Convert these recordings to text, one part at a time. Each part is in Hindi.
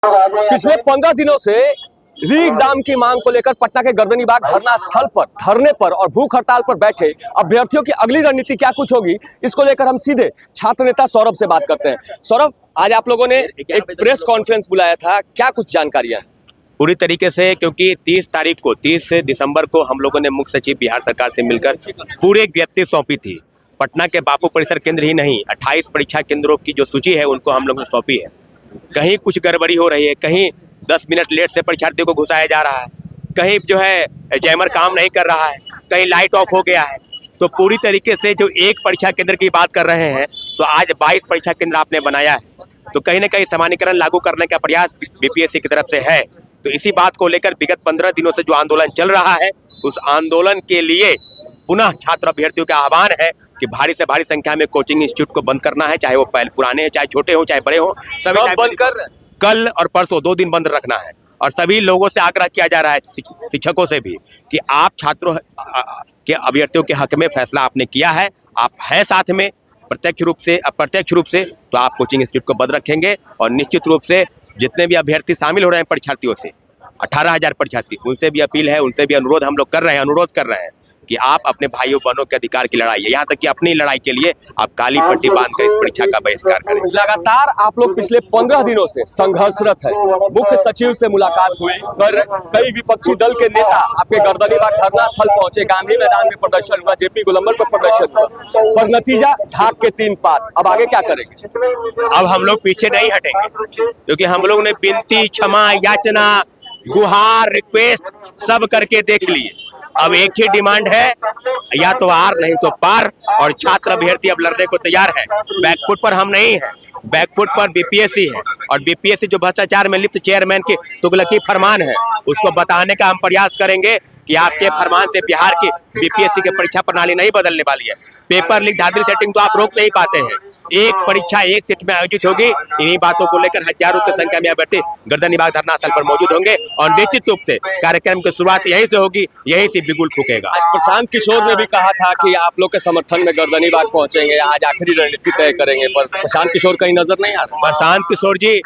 पिछले 15 दिनों से री एग्जाम की मांग को लेकर पटना के गर्दनीबाग धरना स्थल पर धरने पर और भूख हड़ताल पर बैठे अभ्यर्थियों की अगली रणनीति क्या कुछ होगी, इसको लेकर हम सीधे छात्र नेता सौरभ से बात करते हैं। सौरभ, आज आप लोगों ने एक प्रेस कॉन्फ्रेंस बुलाया था, क्या कुछ जानकारियां? पूरी तरीके से, क्योंकि 30 दिसंबर को हम लोगों ने मुख्य सचिव बिहार सरकार से मिलकर पूरे ज्ञप्ति सौंपी थी। पटना के बापू परिसर केंद्र ही नहीं, 28 परीक्षा केंद्रों की जो सूची है उनको हम लोगों ने सौंपी है। कहीं कुछ गड़बड़ी हो रही है, कहीं 10 मिनट लेट से परीक्षार्थियों को घुसाया जा रहा है, कहीं जो है जैमर काम नहीं कर रहा है, कहीं लाइट ऑफ हो गया है। तो पूरी तरीके से जो एक परीक्षा केंद्र की बात कर रहे हैं, तो आज 22 परीक्षा केंद्र आपने बनाया है, तो कहीं ना कहीं सामान्यीकरण लागू करने का प्रयास बीपीएससी की तरफ से है। तो इसी बात को लेकर विगत 15 दिनों से जो आंदोलन चल रहा है, उस आंदोलन के लिए पुनः छात्र अभ्यर्थियों का आह्वान है कि भारी से भारी संख्या में कोचिंग इंस्टीट्यूट को बंद करना है, चाहे वो पुराने हैं, चाहे छोटे हो, चाहे बड़े हो, सभी बंद कर। कल और परसों 2 दिन बंद रखना है। और सभी लोगों से आग्रह किया जा रहा है, शिक्षकों से भी, कि आप छात्रों के अभ्यर्थियों के हक में फैसला आपने किया है, आप हैं साथ में प्रत्यक्ष रूप से अप्रत्यक्ष रूप से, तो आप कोचिंग इंस्टीट्यूट को बंद रखेंगे। और निश्चित रूप से जितने भी अभ्यर्थी शामिल हो रहे हैं परीक्षार्थियों से, 18,000 परीक्षार्थी, उनसे भी अपील है, उनसे भी अनुरोध हम लोग कर रहे हैं, अनुरोध कर रहे हैं कि आप अपने भाइयों बहनों के अधिकार की लड़ाई है, यहाँ तक कि अपनी लड़ाई के लिए आप काली पट्टी बांधकर इस परीक्षा का बहिष्कार करें। लगातार आप लोग पिछले 15 दिनों से संघर्षरत है। मुख्य सचिव से मुलाकात हुई, पर कई विपक्षी दल के नेता आपके गर्दनीबाग धरना स्थल पहुंचे, गांधी मैदान में प्रदर्शन हुआ, जेपी गोलंबर पर प्रदर्शन हुआ, पर नतीजा ढाक के 3 पात। अब आगे क्या करेंगे? अब हम लोग पीछे नहीं हटेंगे, क्योंकि हम लोग ने विनती, क्षमा, याचना, गुहार, रिक्वेस्ट सब करके देख लिए। अब एक ही डिमांड है, या तो आर नहीं तो पार। और छात्र अभ्यर्थी अब लड़ने को तैयार है। बैकफुट पर हम नहीं है, बैकफुट पर बीपीएससी है। और बीपीएससी जो भ्रष्टाचार में लिप्त चेयरमैन के तुगलकी फरमान है, उसको बताने का हम प्रयास करेंगे कि आपके फरमान से बिहार की बीपीएससी की परीक्षा प्रणाली नहीं बदलने वाली है। पेपर लीक, धांधली सेटिंग तो आप रोक नहीं पाते हैं। एक परीक्षा एक सीट में आयोजित होगी। इन्हीं बातों को लेकर हजारों की संख्या में अभ्यर्थी गर्दनीबाग धरना स्थल पर मौजूद होंगे और निश्चित रूप से कार्यक्रम की शुरुआत यहीं से होगी, यहीं से बिगुल फूकेगा। आज प्रशांत किशोर ने भी कहा था कि आप लोग के समर्थन में गर्दनीबाग पहुंचेंगे, आज आखिरी रणनीति तय करेंगे, पर प्रशांत किशोर कहीं नजर नहीं आ रहा। प्रशांत किशोर जी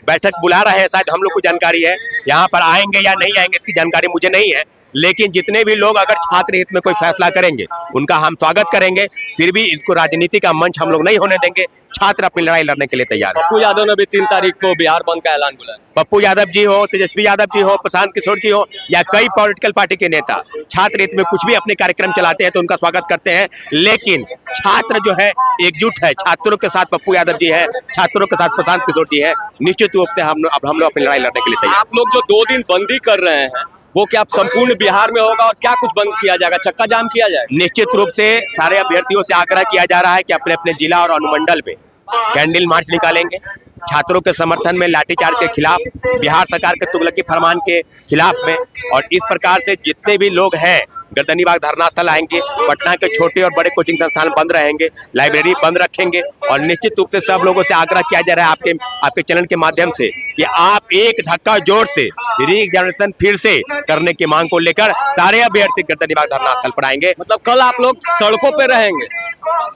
बैठक बुला रहे हैं, शायद हम लोग को जानकारी है, यहाँ पर आएंगे या नहीं आएंगे इसकी जानकारी मुझे नहीं है। लेकिन जितने भी लोग अगर छात्र हित में कोई फैसला करेंगे उनका हम स्वागत करेंगे। फिर भी इसको राजनीति का मंच हम लोग नहीं होने देंगे। छात्र अपनी लड़ाई लड़ने के लिए तैयार है। पप्पू यादव ने भी 3 तारीख को बिहार बंद का ऐलान बुलाया। पप्पू यादव जी हो, तेजस्वी यादव जी हो, प्रशांत किशोर जी हो, या कई पॉलिटिकल पार्टी के नेता छात्र हित में कुछ भी अपने कार्यक्रम चलाते हैं तो उनका स्वागत करते हैं। लेकिन छात्र जो है एकजुट है, छात्रों के साथ पप्पू यादव जी है, छात्रों के साथ प्रशांत किशोर जी है। निश्चित रूप से हम लोग अपनी लड़ाई लड़ने के लिए तैयार। आप लोग जो 2 दिन बंदी कर रहे हैं, वो क्या संपूर्ण बिहार में होगा और क्या कुछ बंद किया जाएगा, चक्का जाम किया जाएगा? निश्चित रूप से सारे अभ्यर्थियों से आग्रह किया जा रहा है कि अपने अपने जिला और अनुमंडल में कैंडल मार्च निकालेंगे, छात्रों के समर्थन में, लाठीचार्ज के खिलाफ, बिहार सरकार के तुगलकी फरमान के खिलाफ में। और इस प्रकार से जितने भी लोग हैं गर्दनीबाग धरना स्थल आएंगे। पटना के छोटे और बड़े कोचिंग संस्थान बंद रहेंगे, लाइब्रेरी बंद रखेंगे। और निश्चित रूप से सब लोगों से आग्रह किया जा रहा है आपके चैनल के माध्यम से कि आप एक धक्का जोर से री एग्जामिनेशन फिर से करने की मांग को लेकर सारे अभ्यर्थी गर्दनीबाग धरना स्थल पर आएंगे। मतलब कल आप लोग सड़कों पर रहेंगे?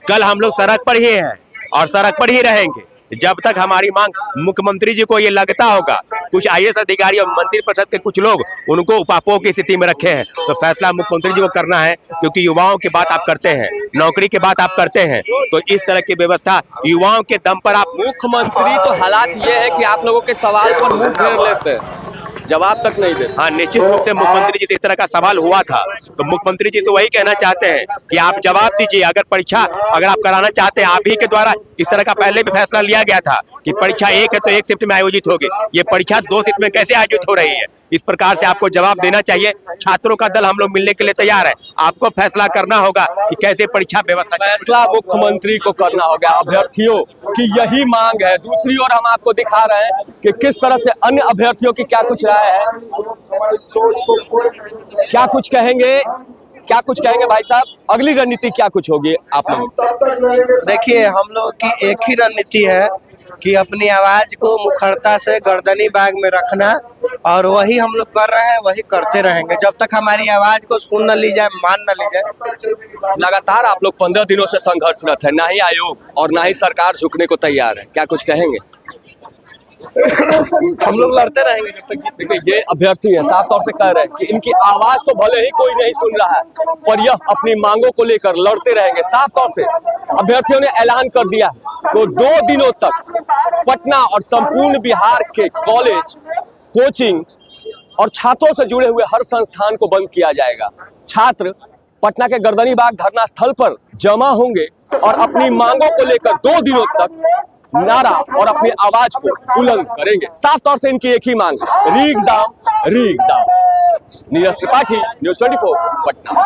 कल हम लोग सड़क पर ही हैं और सड़क पर ही रहेंगे जब तक हमारी मांग, मुख्यमंत्री जी को ये लगता होगा, कुछ आईएएस अधिकारी और मंत्री परिषद के कुछ लोग उनको उपापोह की स्थिति में रखे हैं, तो फैसला मुख्यमंत्री जी को करना है। क्योंकि युवाओं की बात आप करते हैं, नौकरी की बात आप करते हैं, तो इस तरह की व्यवस्था युवाओं के दम पर आप। मुख्यमंत्री तो हालात ये है कि आप लोगों के सवाल पर मुंह फेर लेते हैं, जवाब तक नहीं देते। हाँ, निश्चित रूप से मुख्यमंत्री जी से इस तरह का सवाल हुआ था, तो मुख्यमंत्री जी से वही कहना चाहते हैं कि आप जवाब दीजिए। अगर परीक्षा अगर आप कराना चाहते हैं, आप ही के द्वारा इस तरह का पहले भी फैसला लिया गया था कि परीक्षा एक है तो एक शिफ्ट में आयोजित होगी, ये परीक्षा 2 शिफ्ट में कैसे आयोजित हो रही है? इस प्रकार से आपको जवाब देना चाहिए। छात्रों का दल हम लोग मिलने के लिए तैयार है, आपको फैसला करना होगा कि कैसे परीक्षा व्यवस्था। फैसला मुख्यमंत्री को करना होगा, अभ्यर्थियों की यही मांग है। दूसरी ओर हम आपको दिखा रहे हैं कि किस तरह से अन्य अभ्यर्थियों की क्या कुछ राय है, क्या कुछ कहेंगे, क्या कुछ कहेंगे भाई साहब? अगली रणनीति क्या कुछ होगी आप लोग? देखिए, हम लोग की एक ही रणनीति है कि अपनी आवाज को मुखरता से गर्दनीबाग में रखना, और वही हम लोग कर रहे हैं, वही करते रहेंगे जब तक हमारी आवाज को सुन न ली जाए, मान न ली जाए। लगातार आप लोग 15 दिनों से संघर्षरत है, ना ही आयोग और ना ही सरकार झुकने को तैयार है, क्या कुछ कहेंगे? हम लोग लड़ते रहेंगे जब तक जीत। देखिए ये अभ्यर्थी है, साफ तौर से कह रहे हैं कि इनकी आवाज तो भले ही कोई नहीं सुन रहा है, पर यह अपनी मांगों को लेकर लड़ते रहेंगे। साफ तौर से अभ्यर्थियों ने ऐलान कर दिया है कि 2 दिनों तक पटना और संपूर्ण बिहार के कॉलेज, कोचिंग और छात्रों से जुड़े हुए हर संस्थान को बंद किया जाएगा। छात्र पटना के गर्दनी बाग धरना स्थल पर जमा होंगे और अपनी मांगों को लेकर 2 दिनों तक नारा और अपनी आवाज को बुलंद करेंगे। साफ तौर से इनकी एक ही मांग, री एग्जाम, री एग्जाम। नीरज त्रिपाठी, न्यूज़ 24 पटना।